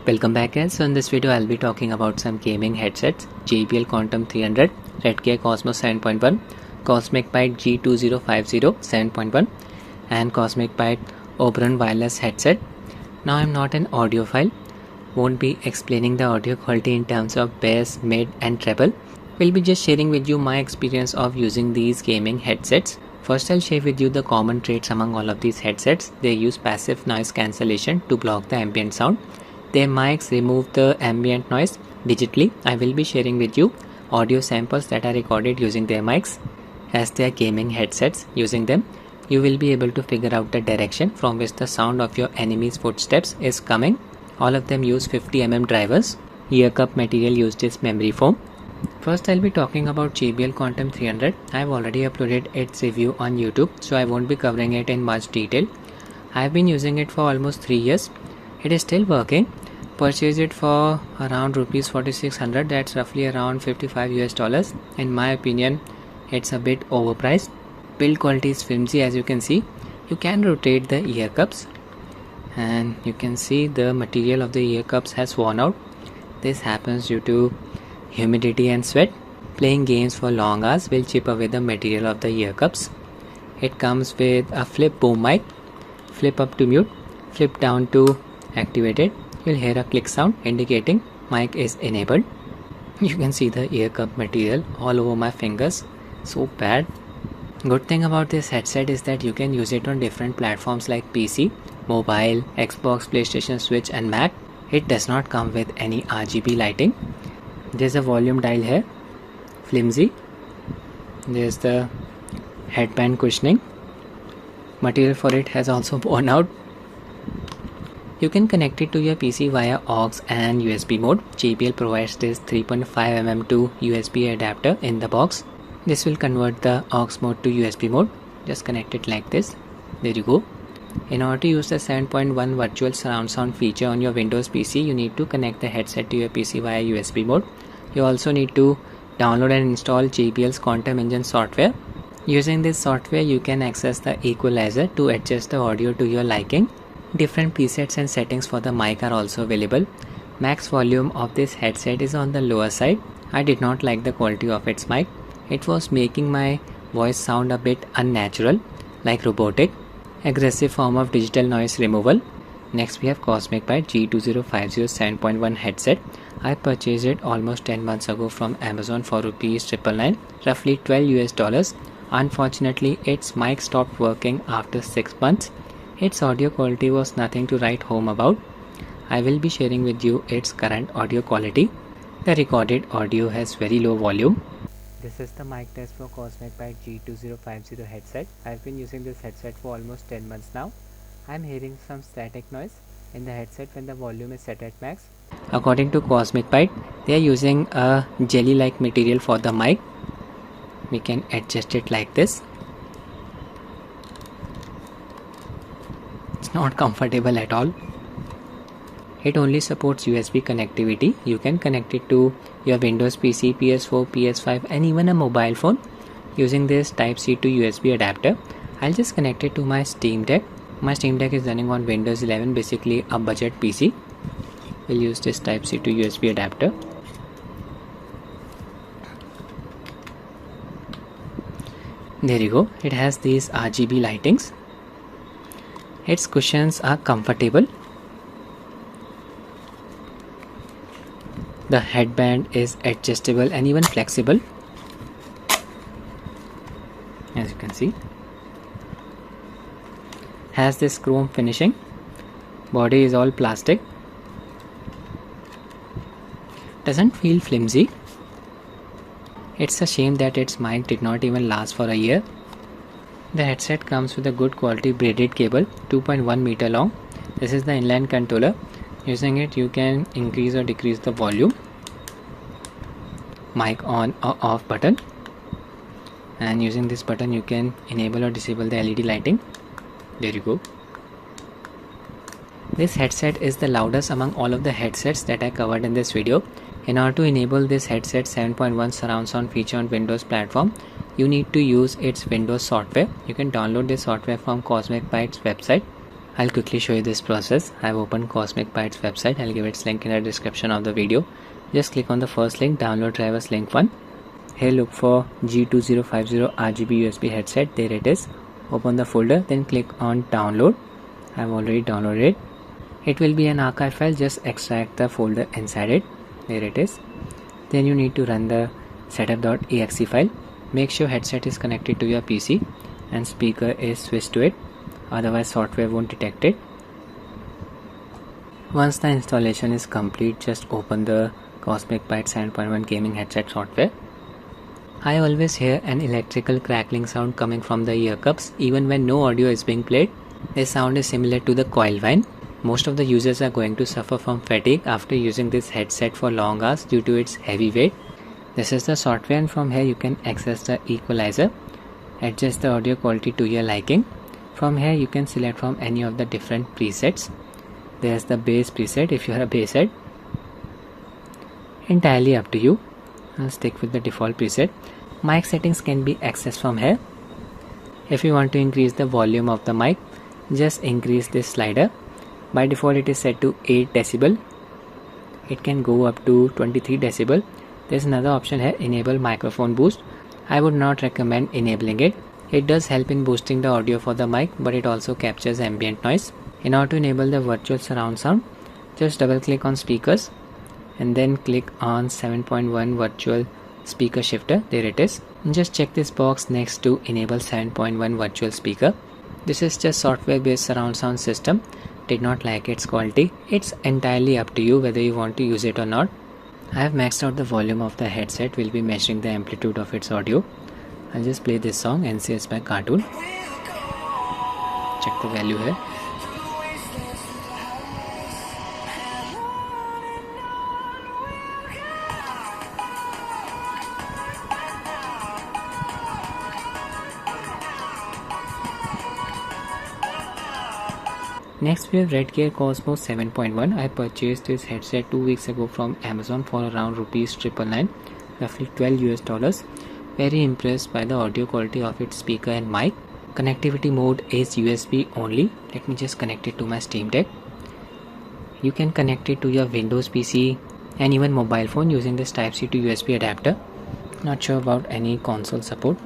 Welcome back guys. So in this video I'll be talking about some gaming headsets, JBL Quantum 300, Redgear Cosmo 7.1, Cosmic Byte G2050 7.1 and Cosmic Byte Oberon wireless headset. Now I'm not an audiophile, won't be explaining the audio quality in terms of bass, mid and treble. We'll be just sharing with you my experience of using these gaming headsets. First I'll share with you the common traits among all of these headsets. They use passive noise cancellation to block the ambient sound. Their mics remove the ambient noise digitally. I will be sharing with you audio samples that are recorded using their mics. As they are gaming headsets, using them you will be able to figure out the direction from which the sound of your enemy's footsteps is coming. All of them use 50mm drivers. Ear cup material used is memory foam. First I'll be talking about JBL Quantum 300. I've already uploaded its review on YouTube, so I won't be covering it in much detail. I've been using it for almost 3 years. It is still working. Purchased it for around rupees 4600, that's roughly around $55 US. In my opinion, it's a bit overpriced. Build quality is flimsy, as you can see. You can rotate the ear cups and you can see the material of the ear cups has worn out. This happens due to humidity and sweat. Playing games for long hours will chip away the material of the ear cups. It comes with a flip boom mic, flip up to mute, flip down to activated. You'll hear a click sound indicating mic is enabled. You can see the ear cup material all over my fingers, so bad. Good thing about this headset is that you can use it on different platforms like PC, mobile, Xbox, PlayStation, Switch and Mac. It does not come with any RGB lighting. There's a volume dial here, flimsy. There's the headband cushioning. Material for it has also worn out. You can connect it to your PC via aux and USB mode. JBL provides this 3.5mm to USB adapter in the box. This will convert the aux mode to USB mode. Just connect it like this. There you go. In order to use the 7.1 virtual surround sound feature on your Windows PC, you need to connect the headset to your PC via USB mode. You also need to download and install JBL's Quantum Engine software. Using this software, you can access the Equalizer to adjust the audio to your liking. Different presets and settings for the mic are also available. Max volume of this headset is on the lower side. I did not like the quality of its mic. It was making my voice sound a bit unnatural, like robotic. Aggressive form of digital noise removal. Next we have Cosmic Byte G2050 7.1 headset. I purchased it almost 10 months ago from Amazon for rupees 999, roughly $12 US. Unfortunately, its mic stopped working after 6 months. Its audio quality was nothing to write home about. I will be sharing with you its current audio quality. The recorded audio has very low volume. This is the mic test for Cosmic Byte G2050 headset. I've been using this headset for almost 10 months now. I'm hearing some static noise in the headset when the volume is set at max. According to Cosmic Byte, they are using a jelly-like material for the mic. We can adjust it like this. It's not comfortable at all. It only supports USB connectivity. You can connect it to your Windows PC, PS4, PS5 and even a mobile phone using this Type-C to USB adapter. I'll just connect it to my Steam Deck. My Steam Deck is running on Windows 11, basically a budget PC. We'll use this Type-C to USB adapter. There you go. It has these RGB lightings. Its cushions are comfortable. The headband is adjustable and even flexible, as you can see. Has this chrome finishing. Body is all plastic. Doesn't feel flimsy. It's a shame that its mic did not even last for a year. The headset comes with a good quality braided cable, 2.1 meter long. This is the inline controller. Using it you can increase or decrease the volume. Mic on or off button. And using this button you can enable or disable the LED lighting. There you go. This headset is the loudest among all of the headsets that I covered in this video. In order to enable this headset 7.1 surround sound feature on Windows platform, you need to use its Windows software. You can download this software from Cosmic Byte's website. I'll quickly show you this process. I've opened Cosmic Byte's website. I'll give its link in the description of the video. Just click on the first link, download drivers link 1. Here look for G2050 RGB USB headset. There it is. Open the folder, then click on download. I've already downloaded it. It will be an archive file. Just extract the folder inside it. There it is. Then you need to run the setup.exe file. Make sure headset is connected to your PC and speaker is switched to it, otherwise software won't detect it. Once the installation is complete, just open the Cosmic Byte 7.1 gaming headset software. I always hear an electrical crackling sound coming from the ear cups even when no audio is being played. This sound is similar to the coil whine. Most of the users are going to suffer from fatigue after using this headset for long hours due to its heavy weight. This is the software, and from here you can access the equalizer, adjust the audio quality to your liking. From here you can select from any of the different presets. There's the bass preset if you are a bass head. Entirely up to you. I'll stick with the default preset. Mic settings can be accessed from here. If you want to increase the volume of the mic, just increase this slider. By default it is set to 8 decibel. It can go up to 23 decibel. There's another option here, enable microphone boost. I would not recommend enabling it. It does help in boosting the audio for the mic, but it also captures ambient noise. In order to enable the virtual surround sound, just double click on speakers and then click on 7.1 virtual speaker shifter. There it is. And just check this box next to enable 7.1 virtual speaker. This is just software based surround sound system. Did not like its quality. It's entirely up to you whether you want to use it or not. I have maxed out the volume of the headset. We'll be measuring the amplitude of its audio. I'll just play this song, NCS by Cartoon. Check the value here. Next we have Redgear Cosmo 7.1. I purchased this headset 2 weeks ago from Amazon for around ₹999, roughly $12 US. Very impressed by the audio quality of its speaker and mic. Connectivity mode is USB only. Let me just connect it to my Steam Deck. You can connect it to your Windows PC and even mobile phone using this Type-C to USB adapter. Not sure about any console support.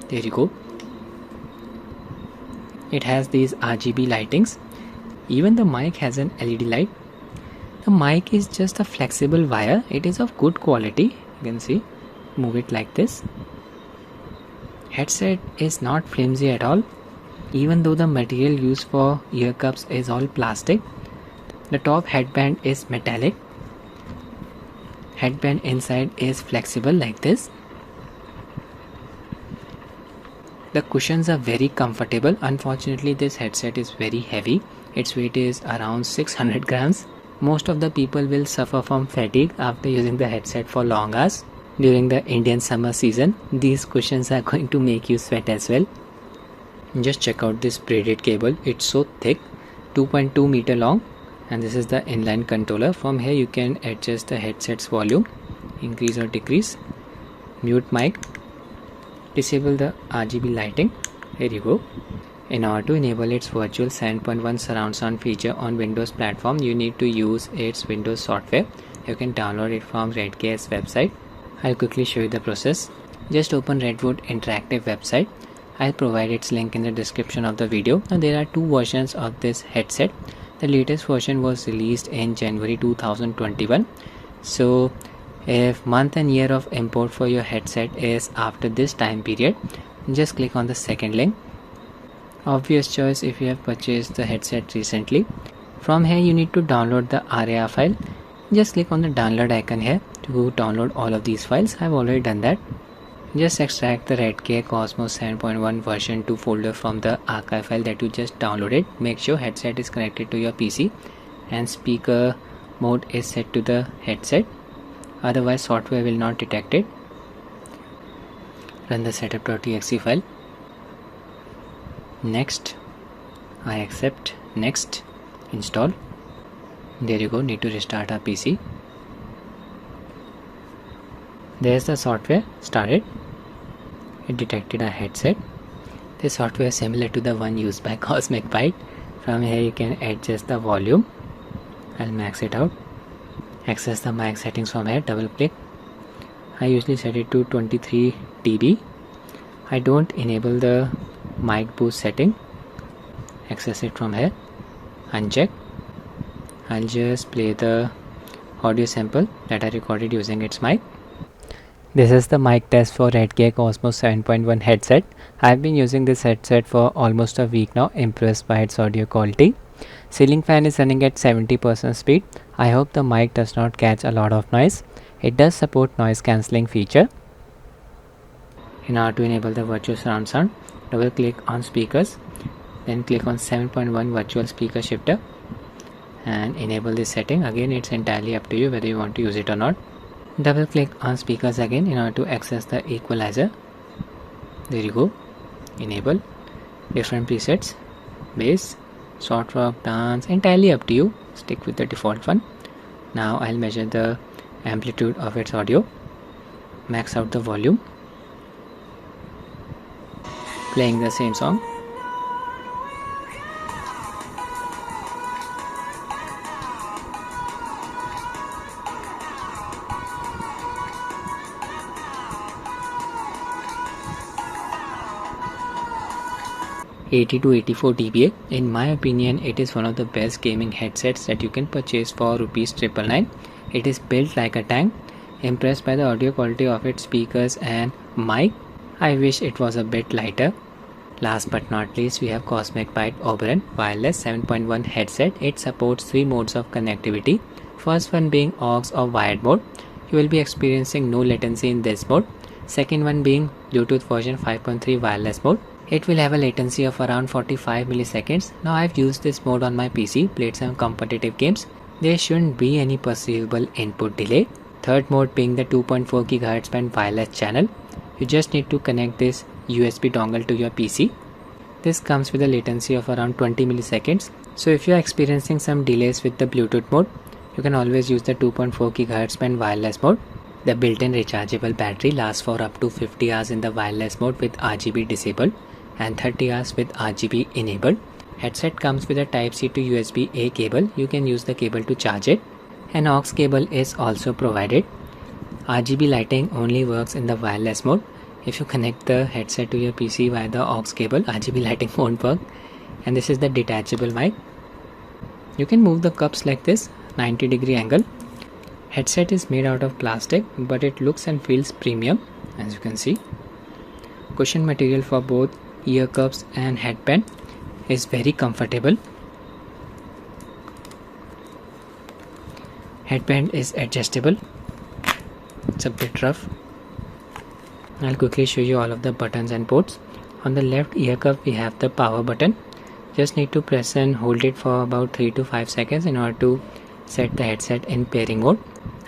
There you go. It has these RGB lightings. Even the mic has an LED light. The mic is just a flexible wire. It is of good quality. You can see. Move it like this. Headset is not flimsy at all. Even though the material used for ear cups is all plastic. The top headband is metallic. Headband inside is flexible like this. The cushions are very comfortable. Unfortunately, this headset is very heavy. Its weight is around 600 grams. Most of the people will suffer from fatigue after using the headset for long hours. During the Indian summer season, these cushions are going to make you sweat as well. Just check out this braided cable. It's so thick, 2.2 meter long, and this is the inline controller. From here you can adjust the headset's volume, increase or decrease, mute mic, disable the RGB lighting. Here you go. In order to enable its virtual 7.1 surround sound feature on Windows platform, you need to use its Windows software. You can download it from Redgear's website. I'll quickly show you the process. Just open Redwood Interactive website. I'll provide its link in the description of the video. Now there are two versions of this headset. The latest version was released in January 2021. So if month and year of import for your headset is after this time period, just click on the second link. Obvious choice if you have purchased the headset recently. From here you need to download the RAR file. Just click on the download icon here to download all of these files. I've already done that. Just extract the Redgear Cosmo 7.1 version 2 folder from the archive file that you just downloaded. Make sure headset is connected to your PC and speaker mode is set to the headset. Otherwise software will not detect it. Run the setup.exe file. Next, I accept. Next, install. There you go. Need to restart our PC. There's the software started. It detected our headset. This software is similar to the one used by Cosmic Byte. From here you can adjust the volume. I'll max it out. Access the mic settings from here, double click. I usually set it to 23 dB. I don't enable the mic boost setting. Access it from here, uncheck. I'll just play the audio sample that I recorded using its mic. This is the mic test for Redgear Cosmo 7.1 headset. I've been using this headset for almost a week now, impressed by its audio quality. Ceiling fan is running at 70% speed. I hope the mic does not catch a lot of noise. It does support noise cancelling feature. In order to enable the virtual surround sound, double click on speakers, then click on 7.1 virtual speaker shifter and enable this setting. Again, it's entirely up to you whether you want to use it or not. Double click on speakers again in order to access the equalizer. There you go. Enable different presets, bass, short rock, dance, entirely up to you. Stick with the default one. Now I'll measure the amplitude of its audio. Max out the volume. Playing the same song. $80 to 84 dBA. In my opinion, it is one of the best gaming headsets that you can purchase for ₹999. It is built like a tank. Impressed by the audio quality of its speakers and mic. I wish it was a bit lighter. Last but not least, we have Byte Oberon wireless 7.1 headset. It supports 3 modes of connectivity. First one being aux or wired mode. You will be experiencing no latency in this mode. Second one being Bluetooth version 5.3 wireless mode. It will have a latency of around 45 milliseconds. Now I've used this mode on my PC, played some competitive games. There shouldn't be any perceivable input delay. Third mode being the 2.4 GHz band wireless channel. You just need to connect this USB dongle to your PC. This comes with a latency of around 20 milliseconds. So if you are experiencing some delays with the Bluetooth mode, you can always use the 2.4 GHz band wireless mode. The built-in rechargeable battery lasts for up to 50 hours in the wireless mode with RGB disabled and 30 hours with RGB enabled. Headset comes with a Type-C to USB-A cable. You can use the cable to charge it. An aux cable is also provided. RGB lighting only works in the wireless mode. If you connect the headset to your PC via the aux cable, RGB lighting won't work. And this is the detachable mic. You can move the cups like this, 90-degree angle. Headset is made out of plastic, but it looks and feels premium, as you can see. Cushion material for both ear cups and headband is very comfortable. Headband is adjustable. It's a bit rough. I'll quickly show you all of the buttons and ports. On the left ear cup we have the power button. Just need to press and hold it for about 3 to 5 seconds in order to set the headset in pairing mode.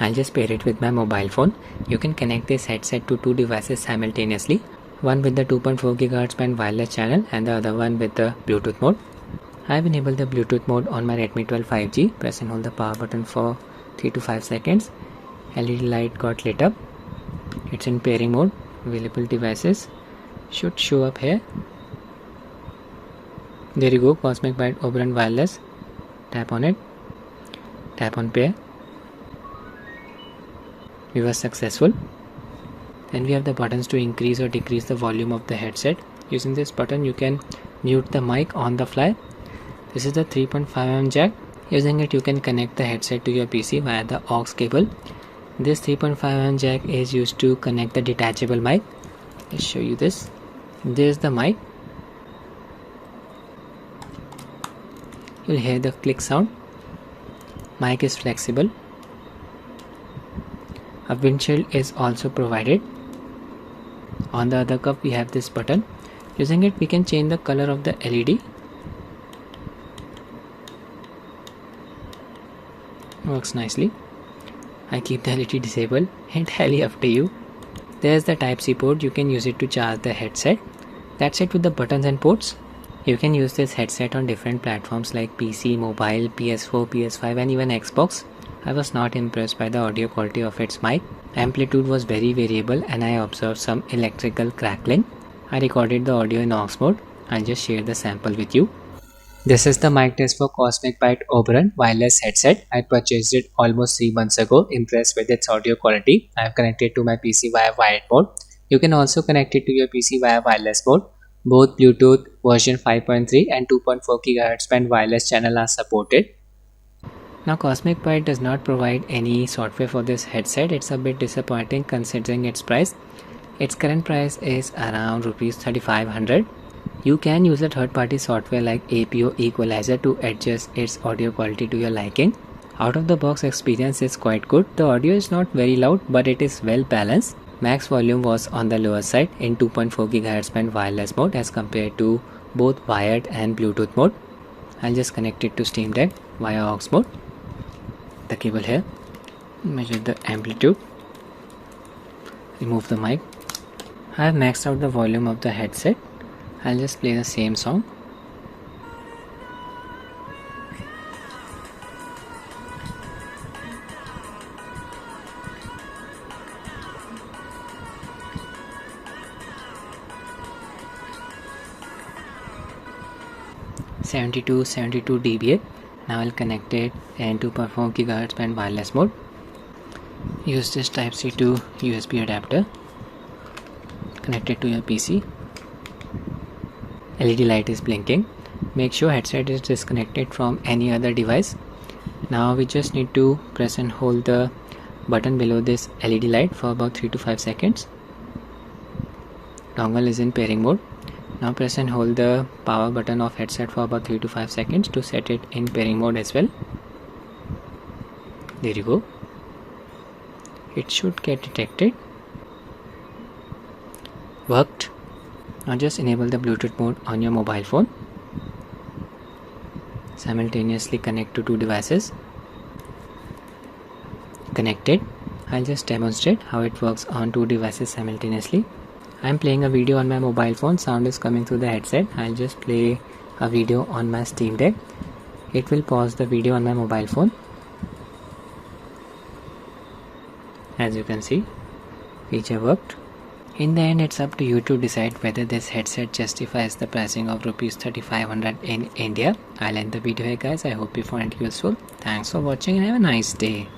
I'll just pair it with my mobile phone. You can connect this headset to 2 devices simultaneously. One with the 2.4 GHz band wireless channel and the other one with the Bluetooth mode. I've enabled the Bluetooth mode on my Redmi 12 5G. Press and hold the power button for 3 to 5 seconds. LED light got lit up. It's in pairing mode. Available devices should show up here. There you go, Byte Oberon wireless. Tap on it. Tap on pair. We were successful. Then we have the buttons to increase or decrease the volume of the headset. Using this button you can mute the mic on the fly. This is the 3.5mm jack. Using it you can connect the headset to your PC via the aux cable. This 3.5mm jack is used to connect the detachable mic. Let's show you this. There's the mic. You'll hear the click sound. Mic is flexible. A windshield is also provided. On the other cup we have this button. Using it we can change the color of the LED. Works nicely. I keep the LED disabled, entirely up to you. There's the Type-C port, you can use it to charge the headset. That's it with the buttons and ports. You can use this headset on different platforms like PC, mobile, PS4, PS5 and even Xbox. I was not impressed by the audio quality of its mic. Amplitude was very variable and I observed some electrical crackling. I recorded the audio in aux mode. I'll just share the sample with you. This is the mic test for Cosmic Byte Oberon wireless headset. I purchased it almost 3 months ago. Impressed with its audio quality. I have connected to my PC via wired mode. You can also connect it to your PC via wireless mode. Both Bluetooth version 5.3 and 2.4 GHz band wireless channel are supported. Now Cosmic Byte does not provide any software for this headset. It's a bit disappointing considering its price. Its current price is around Rs 3500. You can use a third-party software like APO Equalizer to adjust its audio quality to your liking. Out of the box experience is quite good. The audio is not very loud, but it is well balanced. Max volume was on the lower side in 2.4 GHz band wireless mode as compared to both wired and Bluetooth mode. I'll just connect it to Steam Deck via aux mode. The cable here. Measure the amplitude. Remove the mic. I have maxed out the volume of the headset. I'll just play the same song. (72 dBA). Now I'll connect it in 2.4 GHz band wireless mode. Use this Type-C to USB adapter. Connect it to your PC. LED light is blinking. Make sure headset is disconnected from any other device. Now we just need to press and hold the button below this LED light for about 3 to 5 seconds. Dongle is in pairing mode. Now press and hold the power button of headset for about 3 to 5 seconds to set it in pairing mode as well. There you go. It should get detected. Worked. Now just enable the Bluetooth mode on your mobile phone. Simultaneously connect to two devices. Connected. I'll just demonstrate how it works on two devices simultaneously. I'm playing a video on my mobile phone. Sound is coming through the headset. I'll just play a video on my Steam Deck. It will pause the video on my mobile phone. As you can see, feature worked. In the end, it's up to you to decide whether this headset justifies the pricing of Rs 3500 in India. I'll end the video here guys. I hope you found it useful. Thanks for watching and have a nice day.